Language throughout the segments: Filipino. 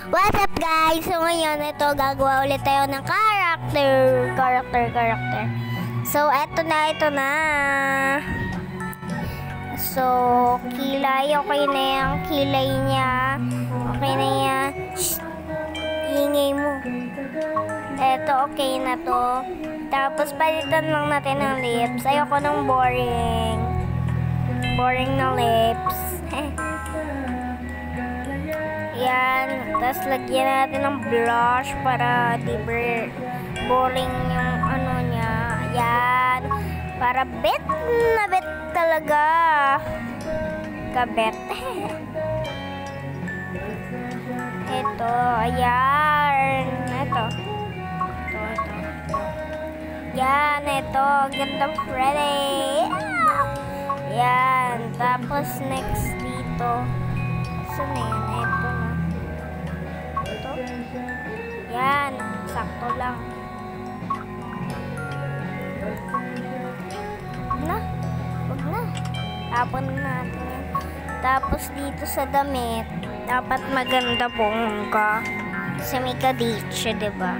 What's up guys? So ngayon ito gagawa ulit tayo ng character. So ito na. So kilay, okay na yung kilay niya. Okay na yan. Shh! Ingay mo. Ito okay na to. Tapos palitan lang natin ng lips. Ayoko ng boring na lips. Yan, tapos lagyan natin ng blush para di boring yung ano niya. Yan, para bet na bet talaga. Kabet. Ito, ayan. Ito. Yan, ito. Ganda pretty. Yan, tapos next dito. Saan na yan? Ito na. Ito. Yan. Sakto lang. Huwag na. Tapon na natin yan. Tapos dito sa damit, dapat maganda bongga. Kasi may kaditsa, diba?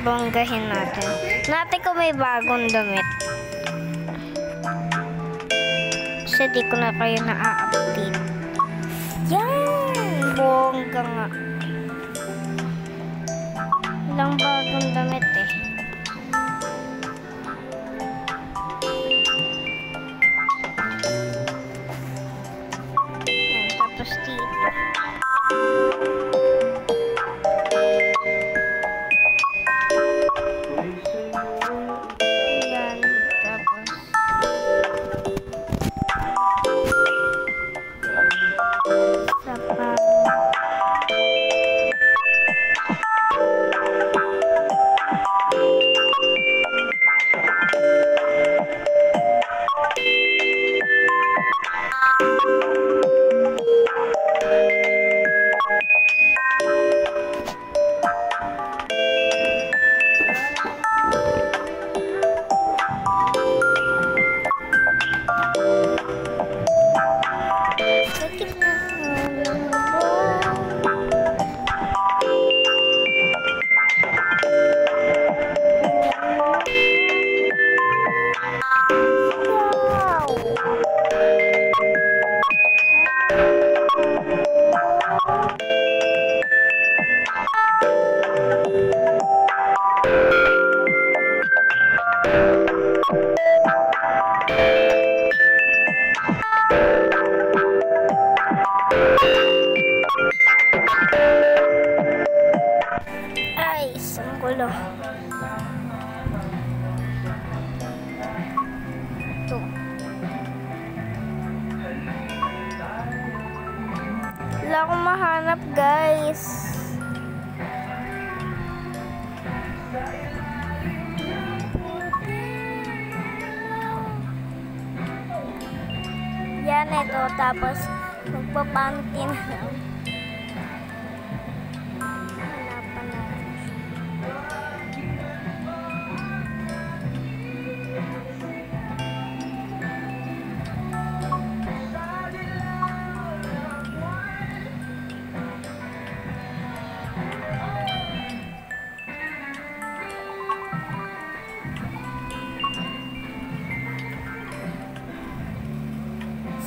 Bonggahin natin. Natin kung may bagong damit. Kasi di ko na kayo na-update. Yan! Bongga nga. Ilang bagong damit eh. Yan, tapos dito. Ay, isang gulo. Ito. Wala akong mahanap, guys. Yan, ito. Tapos, magpapanty na lang. Hanapan natin.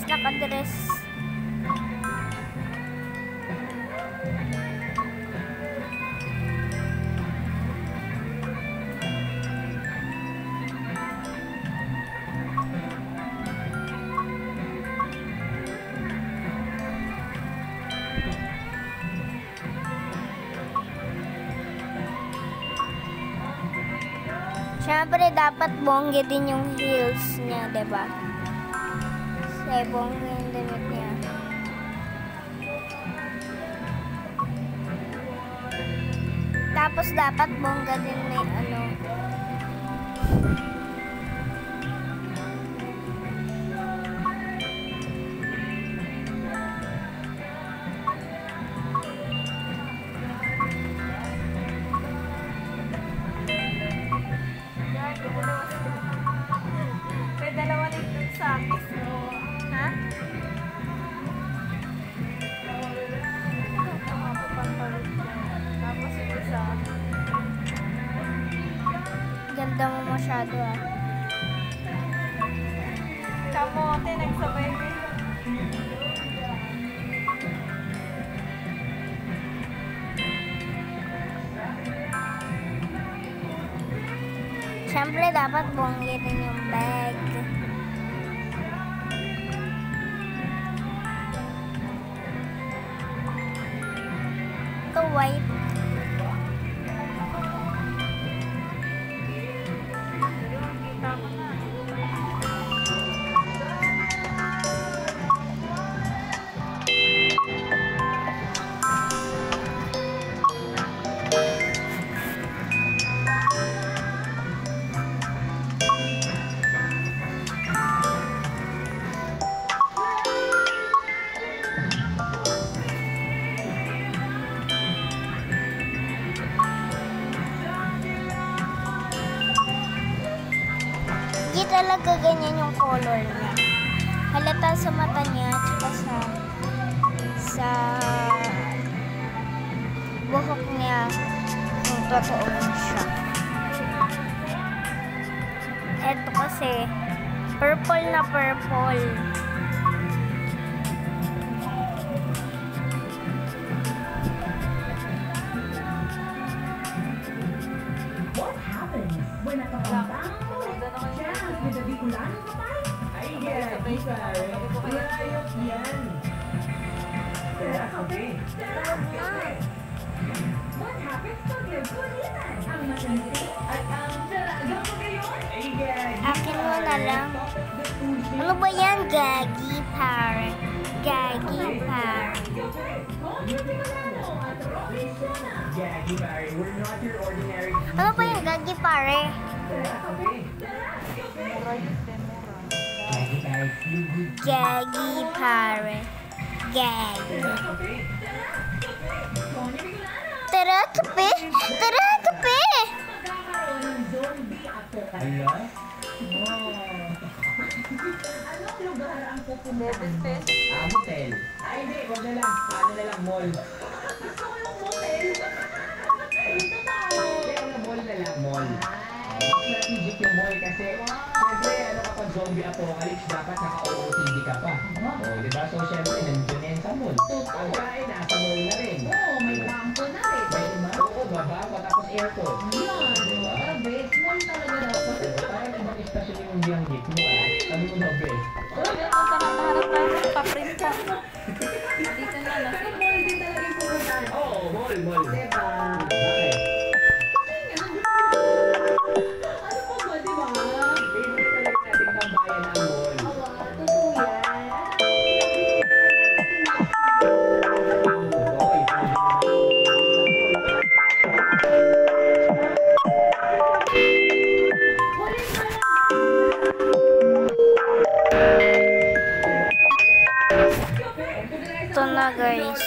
Nakadress. Siyempre, dapat bongga din yung heels niya, diba? Kasi bongga yung damit niya. Tapos, dapat bongga din may ano. May dalawa dito sa akin. Ha? masyado ah. Kamote, nagsabay kayo. Siyempre, dapat bonggitin yung bag. Ito, white. Kita ko na. Hindi talaga ganyan yung color niya. Halata sa mata niya, tsaka sa buhok niya kung totoo siya. Eto kasi, purple na purple. What happens when a kapampangan jazz with a Bicolano kapay? Ay, Rayot yan. Tara, kape. What happens pag nagkulitan? Ang masanti at ang dalagang magayon? Ay, Akin mo na lang. Ano ba yan? Gagi par. Gagi par. Gaggy, Barry, we're not your ordinary. Ano ba yung gagi pare? Tara, kape. Mura yun, te, mura. Gaggy, Barry, feel good. Gagi pare. Gagi. Tara, kape. Tara, kape! Tara, kape! Magkakaroon ng zombie apocalypse. Ala? Anong lugar ang pupuntahan? 7 pesos. Motel. Ay, hindi. Wag na lang. Ano na lang, mall. Gusto ko yung motel. Dito tayo. Hindi, mall na lang. Mall. Strategic yung mall kasi, siyempre, kapag zombie apocalypse, dapat naka-OOTD ka pa. Di ba? So, siyempre, nandiyan yan sa mall. Ang kain, nasa mall na rin. Oo, may bangko na rin. May oo, baba, tapos airport. Yan. Diba? Base mall talaga dapat. Parang ibang istasyon yung biyanggit mo. Sabi mo na, best. Ang tanaharap tayo sa paprint pa. Dito na lang. Mall din talaga yung pupuntahan. Oo, mall. Diba? Bakit? Ano po ba, diba? Favorite talaga natin tambayan ang mall. Awa, totoo yan. Ito na guys.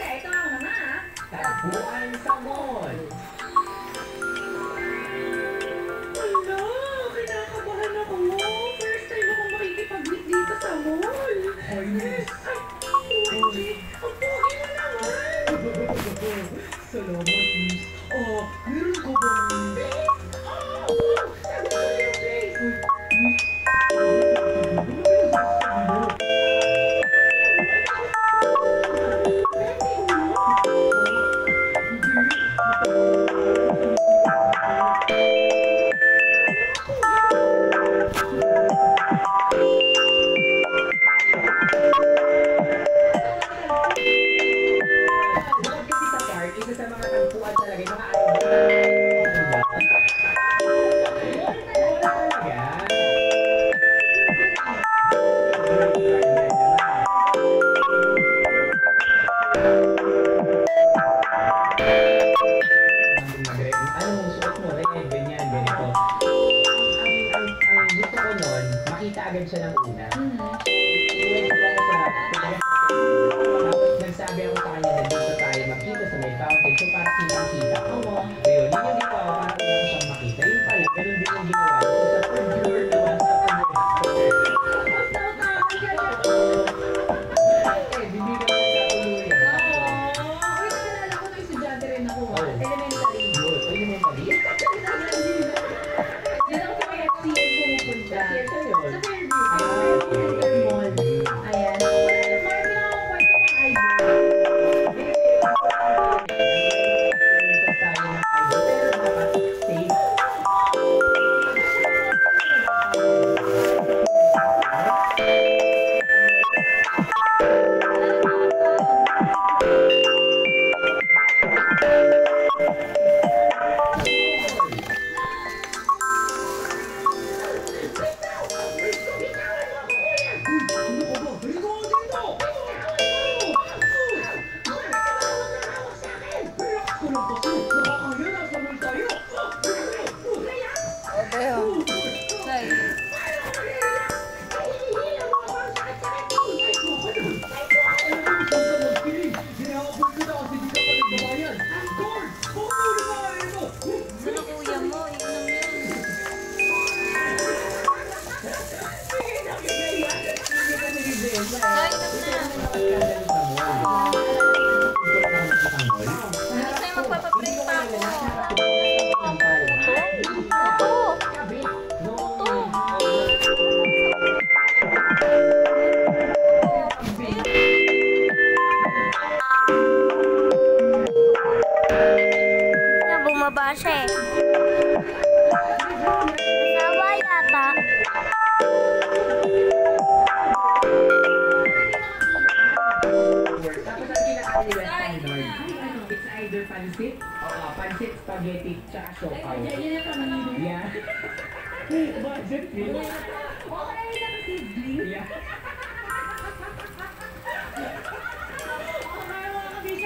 Ito ang mga tagpuan sa mall. Wala, kinakabahan ako. First time ako makikipag-meet dito sa mall. Ay, miss. Ay, OMG, ang pogi mo naman. Salamat, miss. Oh, meron ko bang face? Oh, sabi ko yung face. Miss. Bukod kasi sa park, isa sa mga tagpuan talaga, Scandalous na mall. Ito lang ang isang mall. Kasi magpapaprint pa ako. Bumaba siya eh. Nasawa yata. Tapos ang kinakain nila standard. It's either pansit, pansit, spaghetti, tsaka siopaw. Yeah. Budget meal. Yeah.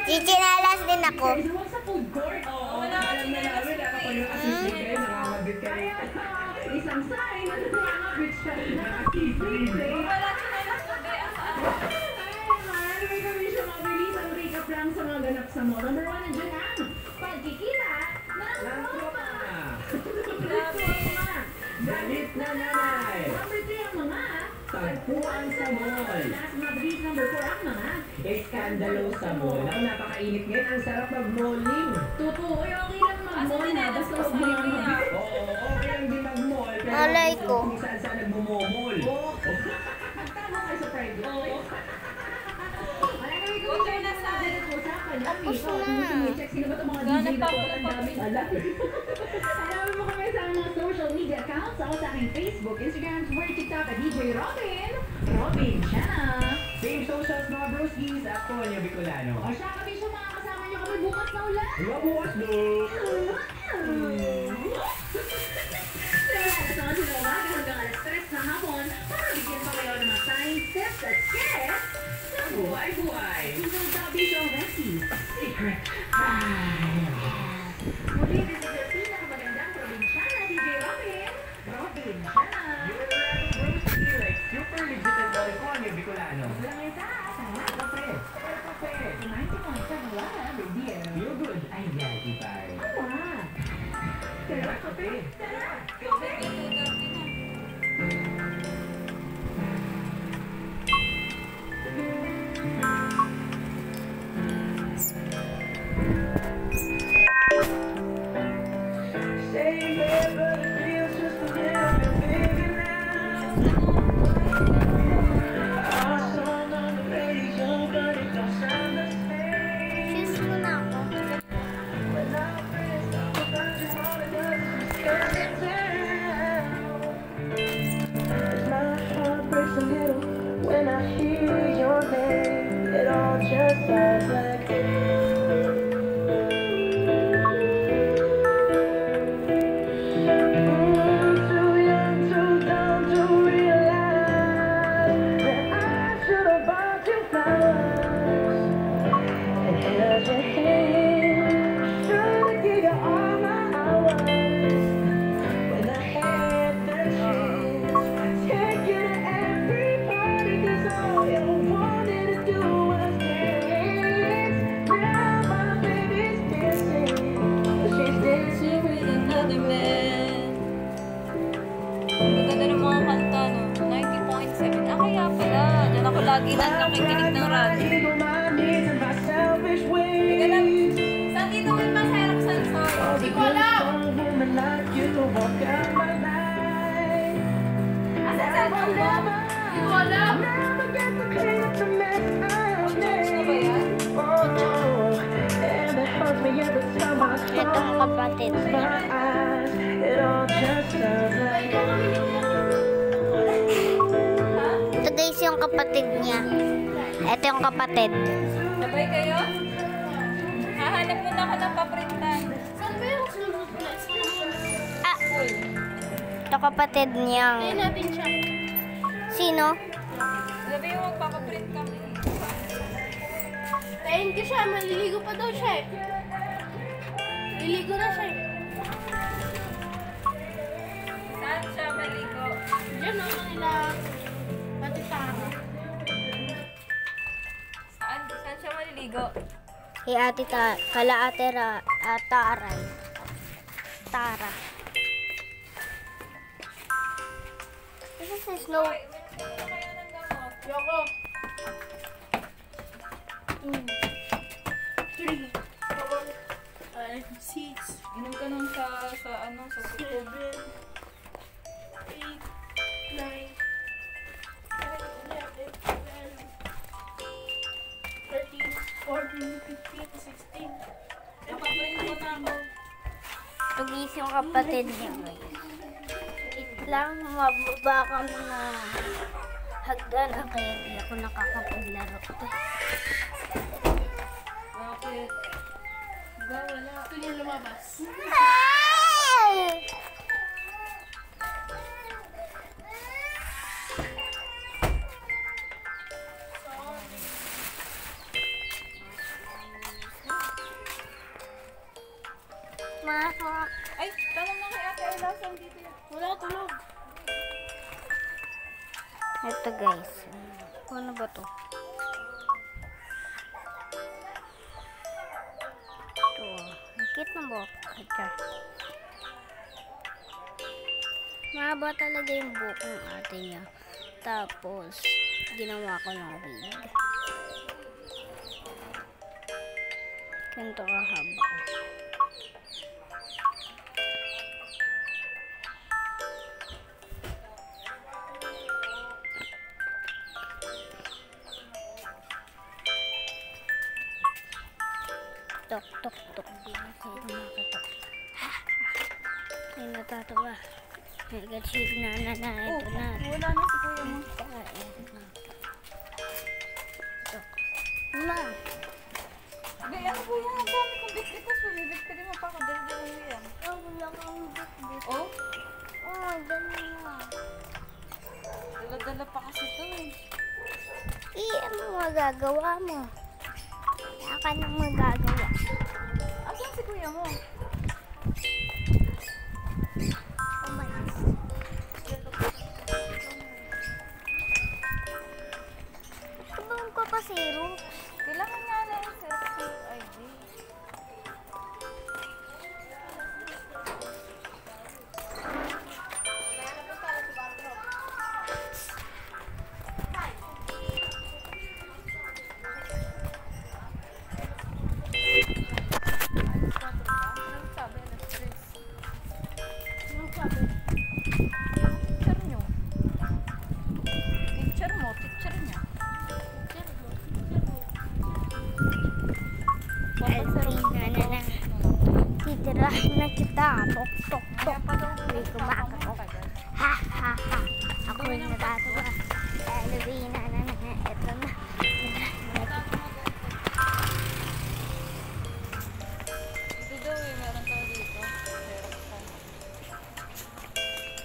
Chichinalas din ako. Sa food court. Oo, alam na namin. Kapag yung assistant kayo, nakakabit ka rin. Isang sign, nakakabit siya rin. Nakakisip. Wala sinalas kundi ang Ay, may kami siya mabilis ang recap lang sa mga ganap sa mall. Number 1, nandiyan ang pagkikita ng tropa. Galit na nanay. Number 3, ang mga Tagpuan sa mall. last but not least, number 4, ang mga Eskandalo sa mall. Ang napakainit ngayon, ang sarap mag-malling. totoo. Ay, okay lang mag-mall na. Basta huwag mo lang mag- Oo, okay lang din mag-mall. Pero Alay ko. kung saan nagmumomol. Magtama kayo sa private. Wala kami Huwag kayo na sa usapan. Tapos na. Check sino ba itong mga Ganap DJ na pa to? ako Ang daming alam. Hanapin mo kami sa mga social media accounts. Ako sa aking Facebook, Instagram, Twitter, TikTok at DJ Robin. Robin siya na. Same socials mga broskies. Ako, Anya Bicolano. O siya kami siya mga kasama niyo kami bukas na ulan. Bukas do. Sa mga sinawagan hanggang alas 3 na hapon para bigyan pa kayo ng mga signs, tips at skets sa buhay-buhay. Ito ang Tabi Show Besties. Secret. Muli, this is your pinakamagandang probinsyana, DJ Robin. Robin siya na. You're a broski, like super legit and all ko, Anya Bicolano. Walang isa. Sa Kape. Kape. 90.7 Wala, baby. Feel good. Ay, yeah, ipay. Wow. Tara, kape. Same bed, but it feels just a little bit bigger now. Our song on the radio, but it don't sound the same. Shoes muna ako. When our friends talk about you, all it does is just cut it down. As my heart breaks a little when I hear your name, it all just sounds like too young, too dumb to realize that I should have bought you flowers and held your hand. Should have given you all my hours when I had the chance. Take you to every party 'cause all you wanted to do was dance. Now my baby's missing, she's dancing with another man. Ang ganda ng mga kanta, no? 90.7. Ah, kaya pala. Diyan ako lagi nang nakikinig ng radyo. Eagle my needs and my selfish Hindi ka na... ways. Saan dito may masarap sa soy? Hindi ko alam. Some woman like you to walk out my life. Asa sa mo? Hindi ko alam. Never get to clean up the mess I've Church na ba yan? made. Oh, and it hurts me every time I Itong close kapatid. my eyes. It all just sounds like Ito guys yung kapatid niya. Ito yung kapatid. Sabay kayo? Hahanap muna ako ng paprintan. Saan ba yung sunod place? Ah, ito kapatid niya. natin siya. Sino? Sabi yung magpapaprint kami. Tayin ko siya, maliligo pa daw siya eh. Liligo na siya eh. Saan siya maligo? Diyan o, nila matitara. Saan siya maliligo? Kay ate kala ate Taray. Tara. This is snow. Meron na kaya ng gamot. Yoko. 3, 4, 5, 6, Inom ka nun sa suko. 7, 8, 9, 10, 11, 12, 13, 14, 15, 16. Napapain mo na ako. Pag-isip yung kapatid niya, guys. Wait lang, mababa ka mga hagdan. Kaya hindi ako nakakapaglaro. Bakit? Diba, wala. Gusto niya lumabas. Masok. Ay, tanong na kay Ate Ayla, saan dito yan? Wala tulog. Ito guys. Ano ba to? Ito. Nakit na buhok. Mahaba talaga yung buhok ng ate niya. Tapos, ginawa ko ng wig. Ganito kahaba. Tok, tok, tok. Di na kayo kumakatok. Ay, natatawa. Ay, gachid na. Ito na. Wala na si kuya mo. Tok. Ma. Be, ano po yan? Ang dami kong bitbit na sumibit ka din mo pa ako. Dali-dali mo yan. Wala kang bit-bit. Oh, Dali na. dala-dala pa kasi ito eh. Ano magagawa mo? Wala ka nang magagawa. Asan si kuya mo? Umalis. Ito ba ang papasiro? Kailangan nga na yung selfie ID. Anong sabi? Alas 3. Anong sabi? Teacher nyo. Teacher mo, teacher niya. Na. Titirahin na kita. Tok, tok, tok. Hindi ko makakatok. Ha, ha, ha. Ako yung natatawa. Halloween na. Ito na. Ito daw eh, meron tayo dito.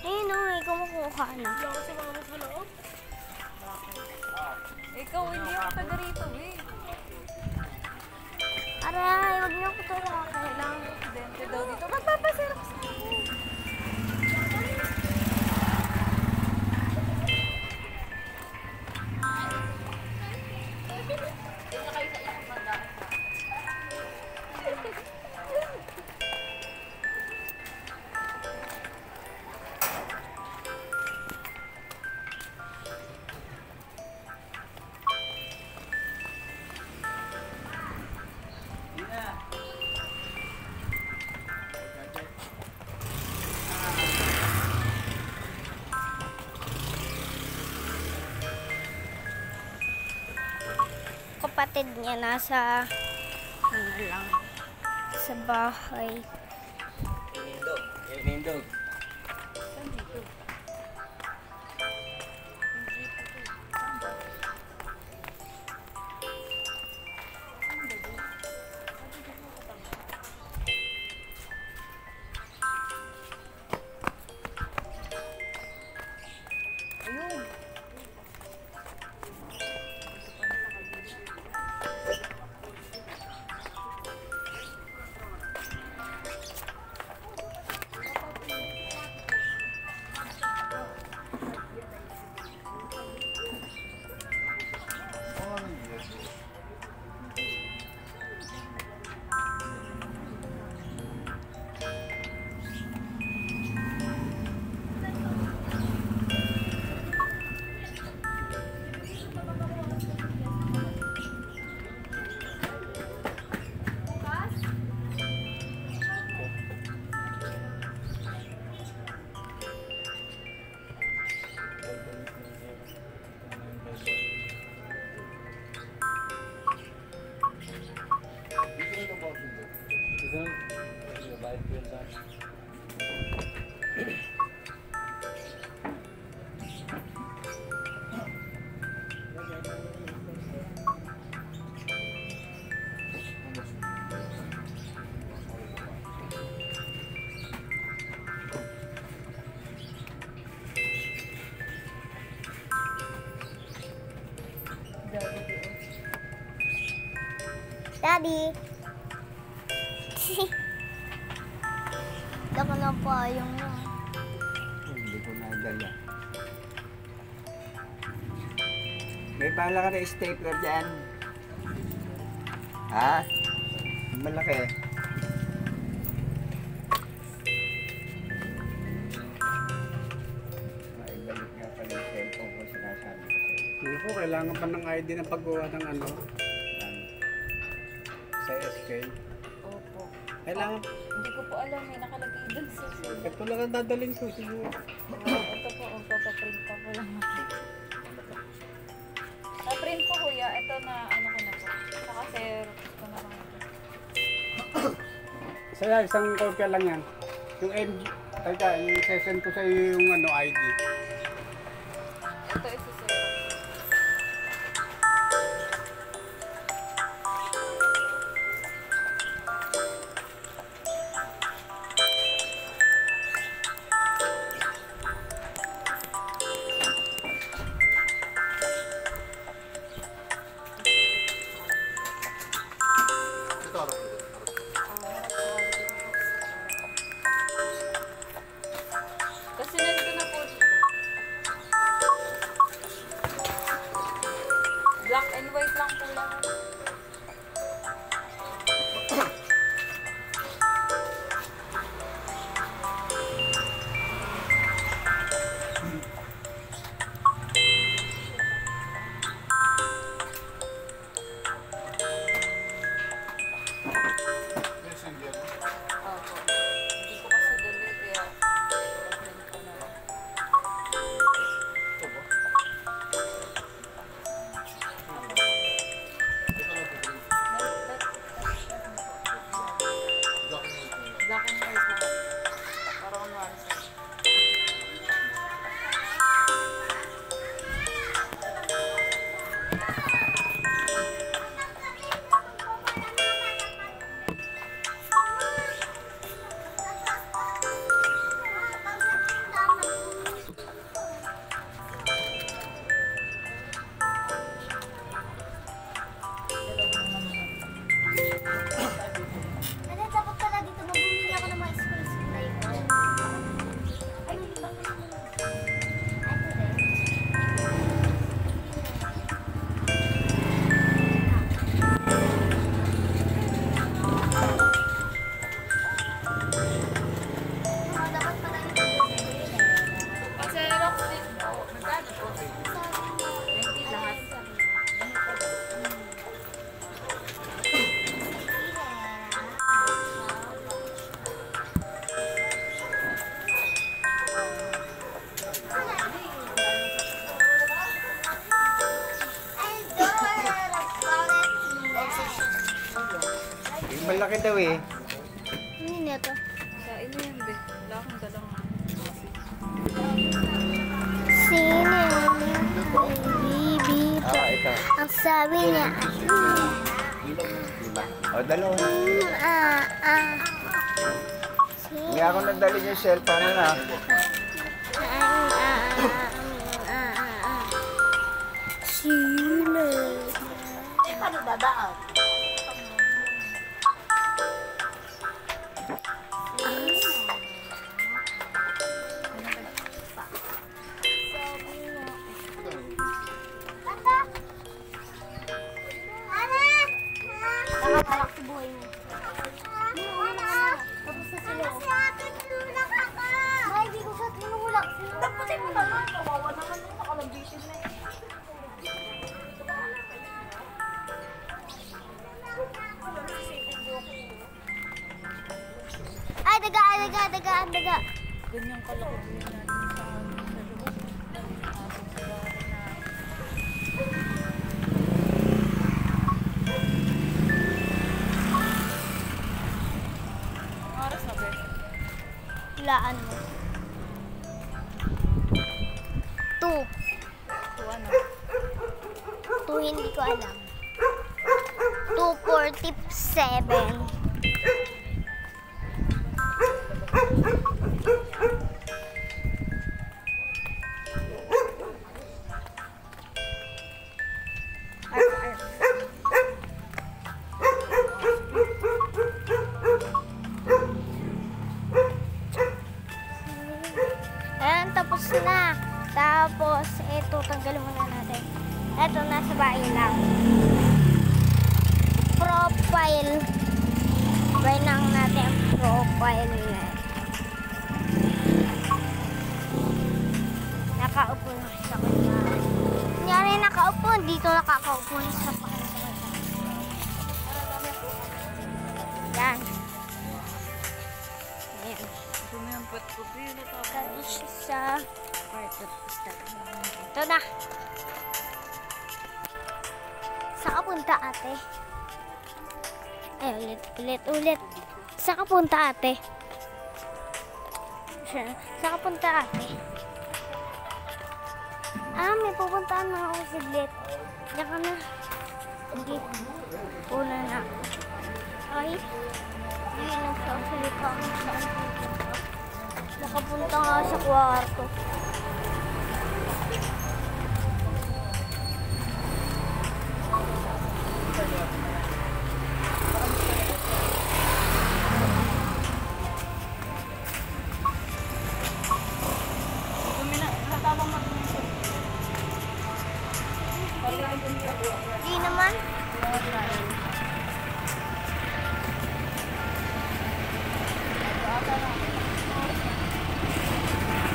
Ayun o, ikaw makuha na. Wala ko si mama sa loob. Ikaw, hindi ako taga rito eh. Aray, huwag niyo ko tulakan. Kailangan presidente daw dito. Magpapasirap sa akin. Kapatid niya nasa sa bahay. Nindog. Ayun. Daddy. Laka na pa yung Hindi ko nadala. May bala ka na stapler dyan. Ha? Malaki. Maibalik nga pala yung cellphone ko sinasabi ko sa'yo. Hindi po, kailangan pa ng ID na paggawa ng ano, Yan. sa SK. Opo. Kailangan, Hindi ko po alam, may nakalagay dun sa susunod. ito lang ang dadalhin ko siguro. Ito po, papaprint pa po lang ako. Na-print po kuya, ito na ano ko na po. Saka xerox ko na lang ito. Saya, isang kopya lang yan. Yung MG, teka, yung session ko sa iyo yung ano, ID. Ito is xerox. Kasi nandito na po dito. Black and white lang po lahat. Opo. Hindi ko kasi dali kaya print ko na lang. Black and white lang. Parang one side. Ano, dapat pala dito magbumili ako ng mga space kulay ko. Ay, hindi ba? Ano rin? Dapat pala dito. Xerox din po. Magkano po? 90 lahat. Yung malaki daw eh. Ano na to? Sa inyo yan, be. Wala akong dalang Sino Bibi po. Ito. Ang sabi niya, Diba? O, dalawa. ah. Hindi ako nadalhin yung cellphone na. Sino? Paano dadaan? Nakakalak si buhay mo. Tapos na sila. Ay, di ko siya tinulak. Tapusin mo naman. Kawawa naman yun. Nakalambitin na eh. Ay, daga. Ganyan kalaki po yun natin sa loob. Pasok sa bahay na. Anong oras na, be? hulaan mo. 2. 2 hindi ko alam. 247. Ayan, tapos na. Tapos, ito, tanggalin muna natin. Ito, nasa bahay lang. Profile. Try lang natin ang profile niya. Nakaupo na sa kanya. Kunyari nakaupo, dito nakakaupo na sa pakita. Yan. Ayan. Kaya siya sa kwarto. Ito na. Saan ka punta, ate? Ay, ulit. Saan ka punta, ate? Saan ka punta, ate? May pupuntaan na ako siglit. Diyan ka na. Sige. Una na ako. Ay. Hindi nagsasalita ako saan pupunta. Nakapunta nga sa kwarto. Hindi naman.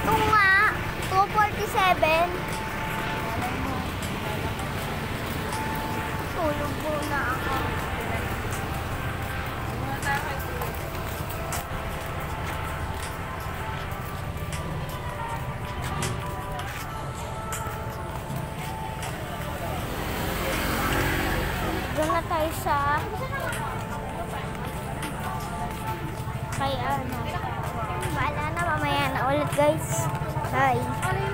Ito nga, 247. Tulog muna ako. Doon na tayo sa kay ano. Wala na, mamaya na ulit guys. Bye.